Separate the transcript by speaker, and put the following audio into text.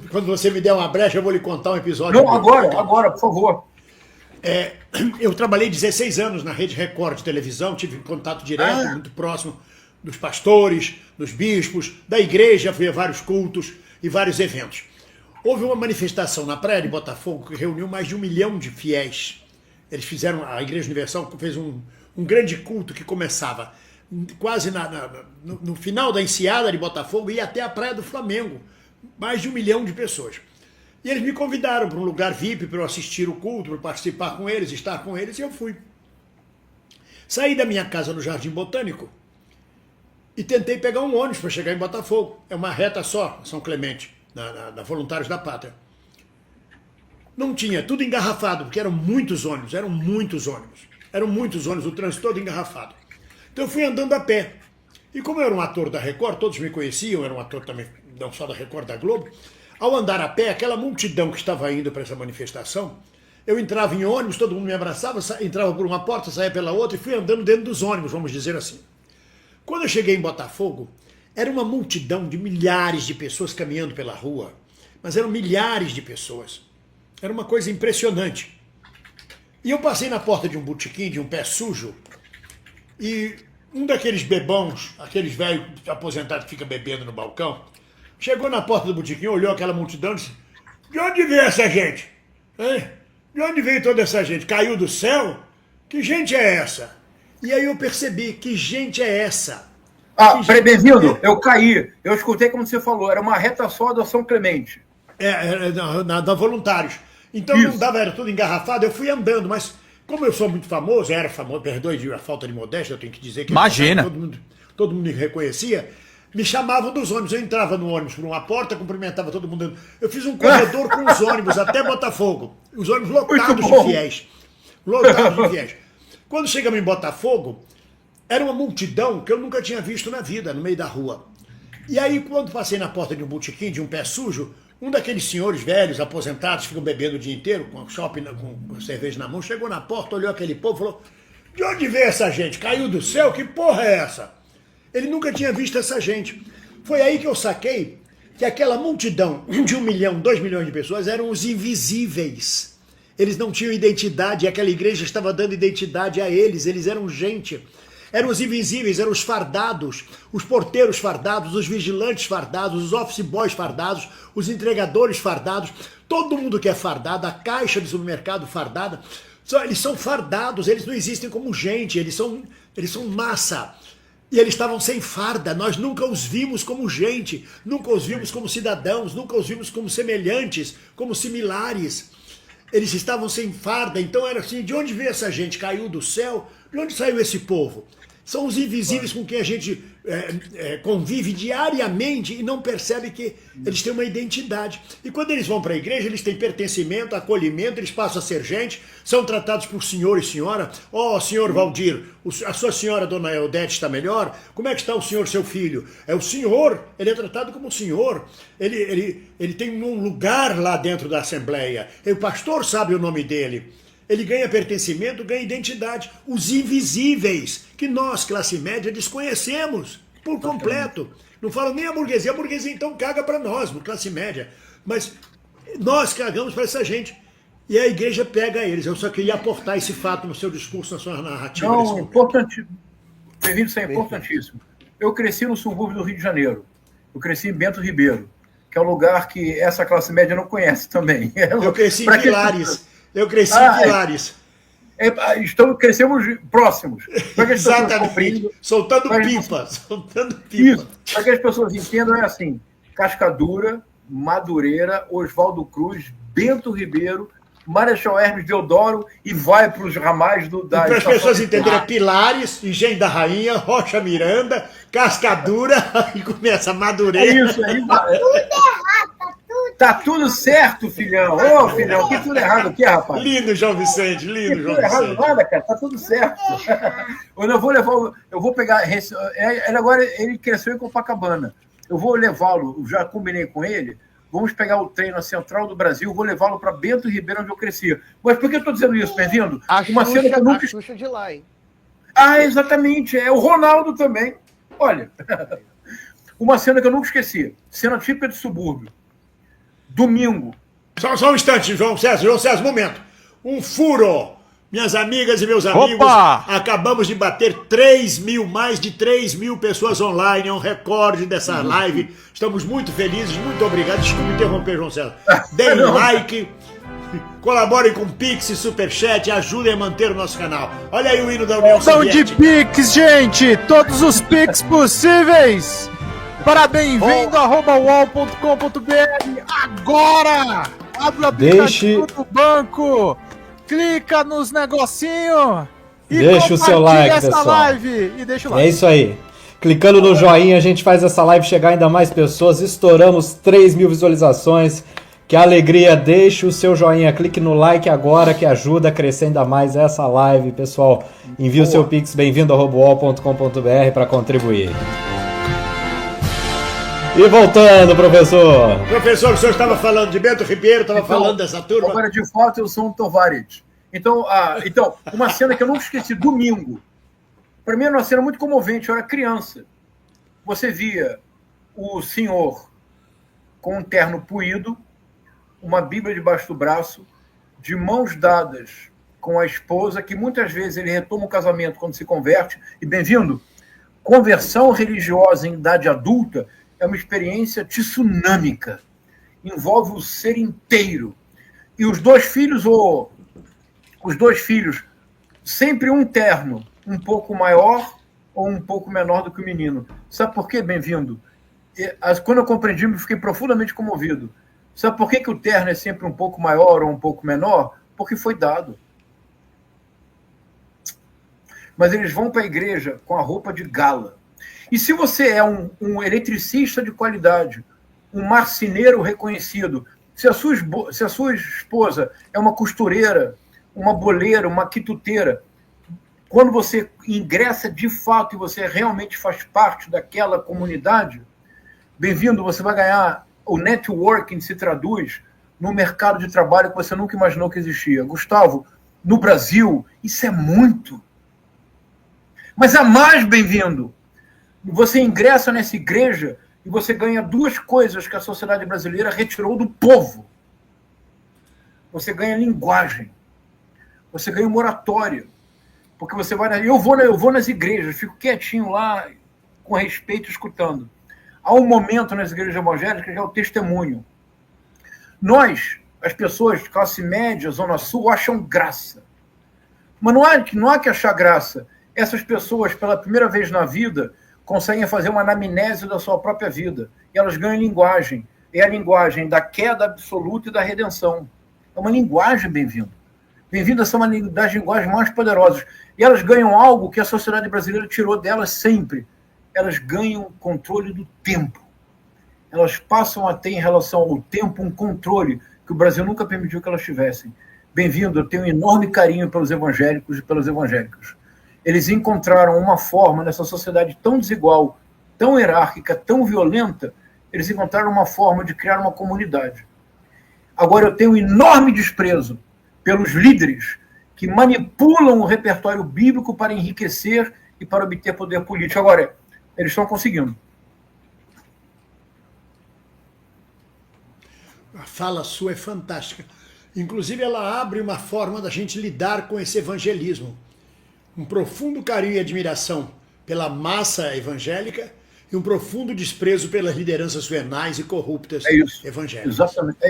Speaker 1: quando você me der uma brecha, eu vou lhe contar um episódio.
Speaker 2: Não, agora, por favor.
Speaker 1: Eu trabalhei 16 anos na Rede Record de televisão, tive contato direto, muito próximo dos pastores, dos bispos, da igreja, fui a vários cultos e vários eventos. Houve uma manifestação na praia de Botafogo que reuniu mais de 1 milhão de fiéis. Eles fizeram, a Igreja Universal fez um grande culto que começava quase no final da enseada de Botafogo e ia até a Praia do Flamengo. Mais de 1 milhão de pessoas. E eles me convidaram para um lugar VIP para eu assistir o culto, para participar com eles, estar com eles, e eu fui. Saí da minha casa no Jardim Botânico e tentei pegar um ônibus para chegar em Botafogo. É uma reta só, São Clemente, da Voluntários da Pátria. Não tinha, tudo engarrafado, porque eram muitos ônibus, o trânsito todo engarrafado. Então eu fui andando a pé. E como eu era um ator da Record, todos me conheciam, era um ator também, não só da Record, da Globo. Ao andar a pé, aquela multidão que estava indo para essa manifestação, eu entrava em ônibus, todo mundo me abraçava, entrava por uma porta, saía pela outra e fui andando dentro dos ônibus, vamos dizer assim. Quando eu cheguei em Botafogo, era uma multidão de milhares de pessoas caminhando pela rua, mas eram milhares de pessoas. Era uma coisa impressionante. E eu passei na porta de um botequim, de um pé sujo, e um daqueles bebãos, aqueles velhos aposentados que ficam bebendo no balcão, chegou na porta do botequim, olhou aquela multidão e disse: de onde veio essa gente? Hein? De onde veio toda essa gente? Caiu do céu? Que gente é essa? E aí eu percebi, que gente é essa?
Speaker 2: Bem-vindo, eu caí. Eu escutei como você falou, era uma reta só da São Clemente.
Speaker 1: Da Voluntários. Então
Speaker 2: Isso.
Speaker 1: Não dava, era tudo engarrafado, eu fui andando, mas como eu sou muito famoso, era famoso, perdoe a falta de modéstia, eu tenho que dizer que
Speaker 3: imagina.
Speaker 1: Todo mundo me reconhecia, me chamavam dos ônibus, eu entrava no ônibus por uma porta, cumprimentava todo mundo. Eu fiz um corredor com os ônibus até Botafogo, os ônibus lotados de fiéis. Lotados de fiéis. Quando chegamos em Botafogo, era uma multidão que eu nunca tinha visto na vida, no meio da rua. E aí, quando passei na porta de um botequim, de um pé sujo, um daqueles senhores velhos, aposentados, ficam bebendo o dia inteiro, com shopping, com cerveja na mão, chegou na porta, olhou aquele povo e falou: de onde veio essa gente? Caiu do céu? Que porra é essa? Ele nunca tinha visto essa gente. Foi aí que eu saquei que aquela multidão de 1 milhão, 2 milhões de pessoas eram os invisíveis. Eles não tinham identidade, e aquela igreja estava dando identidade a eles, eles eram gente. Eram os invisíveis, eram os fardados, os porteiros fardados, os vigilantes fardados, os office boys fardados, os entregadores fardados, todo mundo que é fardado, a caixa de supermercado fardada, eles são fardados, eles não existem como gente, eles são massa. E eles estavam sem farda, nós nunca os vimos como gente, nunca os vimos como cidadãos, nunca os vimos como semelhantes, como similares. Eles estavam sem farda, então era assim, de onde veio essa gente? Caiu do céu? De onde saiu esse povo? São os invisíveis com quem a gente convive diariamente e não percebe que eles têm uma identidade. E quando eles vão para a igreja, eles têm pertencimento, acolhimento, eles passam a ser gente, são tratados por senhor e senhora. Senhor Valdir, a sua senhora, dona Eudete, está melhor? Como é que está o senhor, seu filho? É o senhor, ele é tratado como senhor. Ele tem um lugar lá dentro da Assembleia. O pastor sabe o nome dele. Ele ganha pertencimento, ganha identidade. Os invisíveis, que nós, classe média, desconhecemos por completo. Não falo nem a burguesia então caga para nós, classe média. Mas nós cagamos para essa gente. E a igreja pega eles. Eu só queria aportar esse fato no seu discurso, na sua narrativa.
Speaker 2: Não, importante. Bem-vindo, isso é importantíssimo. Eu cresci no subúrbio do Rio de Janeiro. Eu cresci em Bento Ribeiro, que é um lugar que essa classe média não conhece também.
Speaker 1: Eu cresci em Pilares. Eu cresci em Pilares.
Speaker 2: Crescemos próximos.
Speaker 1: Exatamente. Soltando pipa.
Speaker 2: Isso. Para que as pessoas entendam, é assim: Cascadura, Madureira, Oswaldo Cruz, Bento Ribeiro, Marechal Hermes Deodoro e vai para os ramais da...
Speaker 1: Para as pessoas entenderem, Pilares, Engenho da Rainha, Rocha Miranda, Cascadura, e começa Madureira.
Speaker 2: É isso aí. Tá tudo certo, filhão. Ô, filhão, que tudo errado aqui, rapaz.
Speaker 1: Lindo, João Vicente, lindo, João Vicente.
Speaker 2: Errado nada, cara, tá tudo certo. Eu vou pegar... Agora ele cresceu em Copacabana. Eu vou levá-lo, já combinei com ele, vamos pegar o trem na Central do Brasil, vou levá-lo para Bento Ribeiro, onde eu cresci. Mas por que eu estou dizendo isso, bem-vindo?
Speaker 4: Uma cena que eu nunca... A Xuxa de lá, hein?
Speaker 2: Exatamente. É o Ronaldo também. Olha, uma cena que eu nunca esqueci. Cena típica de subúrbio. Domingo.
Speaker 1: Só um instante, João César, momento. Um furo. Minhas amigas e meus amigos,
Speaker 3: Opa!
Speaker 1: acabamos de bater 3 mil, mais de 3 mil pessoas online, é um recorde dessa live. Estamos muito felizes, muito obrigado. Desculpe interromper, João César. Deem like, colaborem com Pix e Superchat, ajudem a manter o nosso canal. Olha aí o hino da União
Speaker 3: São de
Speaker 1: Soviética.
Speaker 3: Pix, gente! Todos os Pix possíveis! Para bem-vindo, @uol.com.br. Agora! Abre o aplicativo do banco, clica nos negocinhos e
Speaker 5: deixa o seu like,
Speaker 3: essa
Speaker 5: pessoal.
Speaker 3: live e deixa o like.
Speaker 5: É isso aí. Clicando no joinha, a gente faz essa live chegar ainda mais pessoas. Estouramos 3 mil visualizações. Que alegria, deixe o seu joinha, clique no like agora que ajuda a crescer ainda mais essa live, pessoal. Envie o seu Pix, bem-vindo@uol.com.br para contribuir. E voltando, professor.
Speaker 1: Professor, o senhor estava falando de Bento Ribeiro, estava falando dessa turma.
Speaker 2: Agora, de fato, eu sou um Tovares. Então, uma cena que eu nunca esqueci, domingo. Para mim era uma cena muito comovente, eu era criança. Você via o senhor com um terno puído, uma Bíblia debaixo do braço, de mãos dadas com a esposa, que muitas vezes ele retoma o casamento quando se converte. E bem-vindo, conversão religiosa em idade adulta é uma experiência tsunâmica. Envolve o ser inteiro. E os dois filhos, sempre um terno um pouco maior ou um pouco menor do que o menino. Sabe por quê, bem-vindo? Quando eu compreendi, eu fiquei profundamente comovido. Sabe por que o terno é sempre um pouco maior ou um pouco menor? Porque foi dado. Mas eles vão para a igreja com a roupa de gala. E se você é um eletricista de qualidade, um marceneiro reconhecido, se a sua esposa é uma costureira, uma boleira, uma quituteira, quando você ingressa de fato e você realmente faz parte daquela comunidade, bem-vindo, você vai ganhar. O networking se traduz no mercado de trabalho que você nunca imaginou que existia. Gustavo, no Brasil, isso é muito. Mas é mais, bem-vindo. Você ingressa nessa igreja e você ganha duas coisas que a sociedade brasileira retirou do povo. Você ganha linguagem. Você ganha uma oratória. Porque você vai... Eu vou nas igrejas, fico quietinho lá, com respeito, escutando. Há um momento nas igrejas evangélicas que é o testemunho. Nós, as pessoas de classe média, Zona Sul, acham graça. Mas não há que achar graça. Essas pessoas, pela primeira vez na vida, conseguem fazer uma anamnese da sua própria vida. E elas ganham linguagem. É a linguagem da queda absoluta e da redenção. É uma linguagem, bem-vindo. Bem-vindo a ser uma das linguagens mais poderosas. E elas ganham algo que a sociedade brasileira tirou delas sempre. Elas ganham controle do tempo. Elas passam a ter, em relação ao tempo, um controle que o Brasil nunca permitiu que elas tivessem. Bem-vindo, eu tenho um enorme carinho pelos evangélicos e pelas evangélicas. Eles encontraram uma forma, nessa sociedade tão desigual, tão hierárquica, tão violenta, eles encontraram uma forma de criar uma comunidade. Agora, eu tenho um enorme desprezo pelos líderes que manipulam o repertório bíblico para enriquecer e para obter poder político. Agora, eles estão conseguindo.
Speaker 1: A fala sua é fantástica. Inclusive, ela abre uma forma da gente lidar com esse evangelismo. Um profundo carinho e admiração pela massa evangélica e um profundo desprezo pelas lideranças venais e corruptas evangélicas.
Speaker 2: Exatamente. É isso.